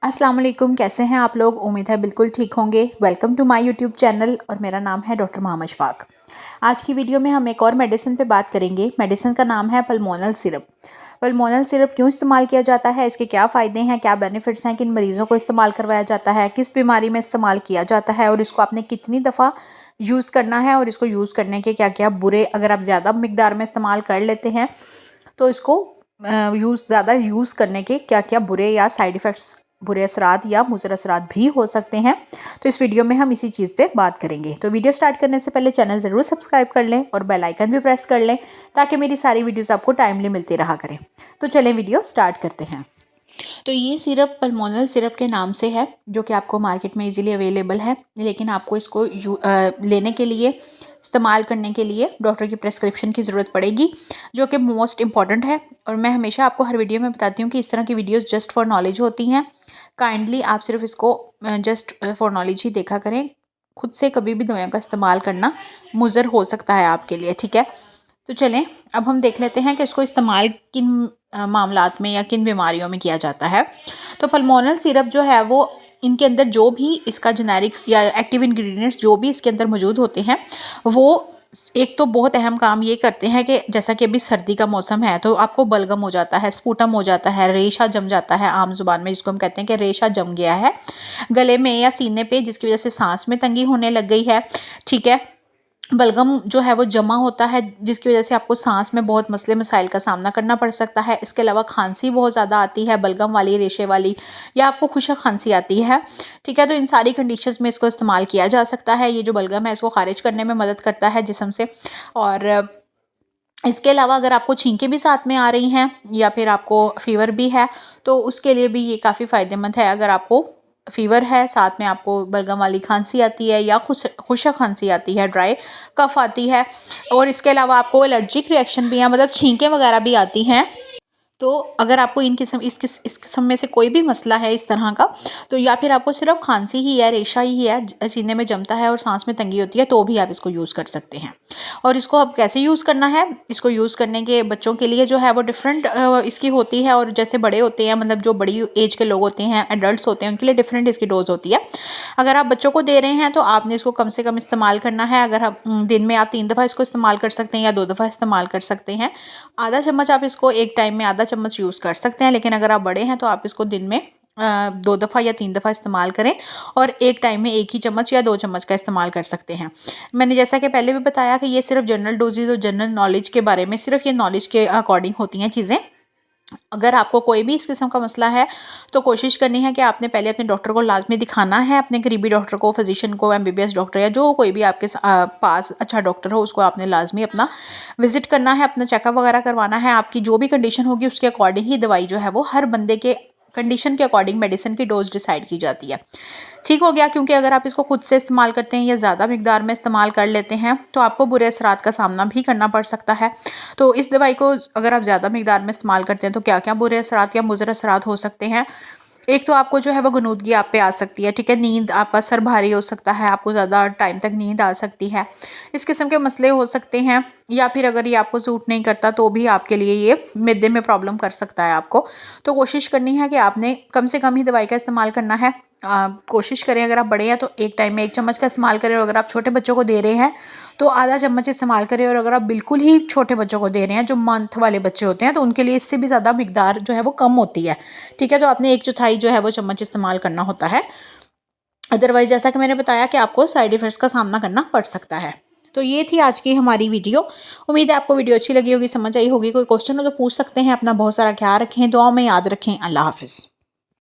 अस्सलाम वालेकुम, कैसे हैं आप लोग। उम्मीद है बिल्कुल ठीक होंगे। Welcome to my YouTube channel और मेरा नाम है डॉक्टर मोहम्मद शफाक। आज की वीडियो में हम एक और मेडिसिन पे बात करेंगे। मेडिसिन का नाम है पल्मोनल सिरप। पल्मोनल सिरप क्यों इस्तेमाल किया जाता है, इसके क्या फ़ायदे हैं, क्या बेनिफिट्स हैं, किन मरीज़ों को इस्तेमाल करवाया जाता है, किस बीमारी में इस्तेमाल किया जाता है और इसको आपने कितनी दफ़ा यूज़ करना है और इसको यूज़ करने के क्या क्या बुरे, अगर आप ज़्यादा मकदार में इस्तेमाल कर लेते हैं तो इसको ज़्यादा यूज़ करने के क्या क्या बुरे या साइड इफ़ेक्ट्स, बुरे असरात या मुज़र असरात भी हो सकते हैं। तो इस वीडियो में हम इसी चीज़ पे बात करेंगे। तो वीडियो स्टार्ट करने से पहले चैनल ज़रूर सब्सक्राइब कर लें और बेल आइकन भी प्रेस कर लें ताकि मेरी सारी वीडियोस आपको टाइमली मिलती रहा करें। तो चलें वीडियो स्टार्ट करते हैं। तो ये सिरप पल्मोनल सिरप के नाम से है, जो कि आपको मार्केट में इजीली अवेलेबल है, लेकिन आपको इसको लेने के लिए, इस्तेमाल करने के लिए डॉक्टर की प्रेस्क्रिप्शन की ज़रूरत पड़ेगी, जो कि मोस्ट इम्पॉर्टेंट है। और मैं हमेशा आपको हर वीडियो में बताती हूँ कि इस तरह की वीडियोस जस्ट फॉर नॉलेज होती हैं। काइंडली आप सिर्फ इसको जस्ट फॉर नॉलेज ही देखा करें। खुद से कभी भी दवाइयों का इस्तेमाल करना मुज़र हो सकता है आपके लिए, ठीक है। तो चलें अब हम देख लेते हैं कि इसको इस्तेमाल किन मामलात में या किन बीमारियों में किया जाता है। तो पल्मोनल सिरप जो है वो, इनके अंदर जो भी इसका जेनेरिक्स या एक्टिव इंग्रेडिएंट्स जो भी इसके अंदर मौजूद होते हैं, वो एक तो बहुत अहम काम ये करते हैं कि जैसा कि अभी सर्दी का मौसम है तो आपको बलगम हो जाता है, स्पूटम हो जाता है, रेशा जम जाता है, आम जुबान में जिसको हम कहते हैं कि रेशा जम गया है गले में या सीने पे, जिसकी वजह से सांस में तंगी होने लग गई है, ठीक है। बलगम जो है वो जमा होता है, जिसकी वजह से आपको सांस में बहुत मसले मसाइल का सामना करना पड़ सकता है। इसके अलावा खांसी बहुत ज़्यादा आती है, बलगम वाली, रेशे वाली, या आपको खुशक खांसी आती है, ठीक है। तो इन सारी कंडीशंस में इसको इस्तेमाल किया जा सकता है। ये जो बलगम है इसको खारिज करने में मदद करता है जिस्म से। और इसके अलावा अगर आपको छींकें भी साथ में आ रही हैं या फिर आपको फ़ीवर भी है तो उसके लिए भी ये काफ़ी फ़ायदेमंद है। अगर आपको फ़ीवर है, साथ में आपको बलगम वाली खांसी आती है या खुशक खांसी आती है, ड्राई कफ़ आती है, और इसके अलावा आपको एलर्जिक रिएक्शन भी है, मतलब छींकें वगैरह भी आती हैं, तो अगर आपको इस किस्म में से कोई भी मसला है इस तरह का, तो या फिर आपको सिर्फ खांसी ही है, रेशा ही है, सीने में जमता है और सांस में तंगी होती है, तो भी आप इसको यूज़ कर सकते हैं। और इसको अब कैसे यूज़ करना है, इसको यूज़ करने के बच्चों के लिए जो है वो डिफरेंट इसकी होती है, और जैसे बड़े होते हैं, मतलब जो बड़ी एज के लोग होते हैं, एडल्ट होते हैं, उनके लिए डिफरेंट इसकी डोज होती है। अगर आप बच्चों को दे रहे हैं तो आपने इसको कम से कम इस्तेमाल करना है। अगर आप दिन में आप 3 दफ़ा इसको इस्तेमाल कर सकते हैं या 2 दफ़ा इस्तेमाल कर सकते हैं। आधा चम्मच आप इसको एक टाइम में आधा चम्मच यूज़ कर सकते हैं, लेकिन अगर आप बड़े हैं तो आप इसको दिन में 2 दफ़ा या 3 दफ़ा इस्तेमाल करें, और एक टाइम में 1 ही चम्मच या 2 चम्मच का इस्तेमाल कर सकते हैं। मैंने जैसा कि पहले भी बताया कि ये सिर्फ जनरल डोजेज और जनरल नॉलेज के बारे में, सिर्फ ये नॉलेज के अकॉर्डिंग होती हैं चीज़ें। अगर आपको कोई भी इस किस्म का मसला है तो कोशिश करनी है कि आपने पहले अपने डॉक्टर को लाजमी दिखाना है, अपने करीबी डॉक्टर को, फिजिशियन को, एमबीबीएस डॉक्टर या जो कोई भी आपके पास अच्छा डॉक्टर हो, उसको आपने लाजमी अपना विजिट करना है, अपना चेकअप वगैरह करवाना है। आपकी जो भी कंडीशन होगी उसके अकॉर्डिंग ही दवाई जो है वो, हर बंदे के कंडीशन के अकॉर्डिंग मेडिसिन की डोज डिसाइड की जाती है, ठीक हो गया। क्योंकि अगर आप इसको खुद से इस्तेमाल करते हैं या ज़्यादा मकदार में इस्तेमाल कर लेते हैं तो आपको बुरे असरात का सामना भी करना पड़ सकता है। तो इस दवाई को अगर आप ज़्यादा मकदार में इस्तेमाल करते हैं तो क्या क्या बुरे असरात या मुज़र असरात हो सकते हैं। एक तो आपको जो है वो गनूदगी आप पे आ सकती है, ठीक है। नींद, आपका सर भारी हो सकता है, आपको ज़्यादा टाइम तक नींद आ सकती है, इस किस्म के मसले हो सकते हैं। या फिर अगर ये आपको सूट नहीं करता तो भी आपके लिए ये मिडे में प्रॉब्लम कर सकता है आपको। तो कोशिश करनी है कि आपने कम से कम ही दवाई का इस्तेमाल करना है। कोशिश करें अगर आप बड़े हैं तो एक टाइम में 1 चम्मच का इस्तेमाल करें, और अगर आप छोटे बच्चों को दे रहे हैं तो आधा चम्मच इस्तेमाल करें, और अगर आप बिल्कुल ही छोटे बच्चों को दे रहे हैं, जो मंथ वाले बच्चे होते हैं, तो उनके लिए इससे भी ज़्यादा मकदार जो है वो कम होती है, ठीक है। तो आपने 1/4 जो है वो चम्मच इस्तेमाल करना होता है। अदरवाइज जैसा कि मैंने बताया कि आपको साइड इफ़ेक्ट्स का सामना करना पड़ सकता है। तो ये थी आज की हमारी वीडियो। उम्मीद है आपको वीडियो अच्छी लगी होगी, समझ आई होगी। कोई क्वेश्चन हो तो पूछ सकते हैं। अपना बहुत सारा ख्याल रखें, दुआ में याद रखें। अल्लाह हाफ़िज़।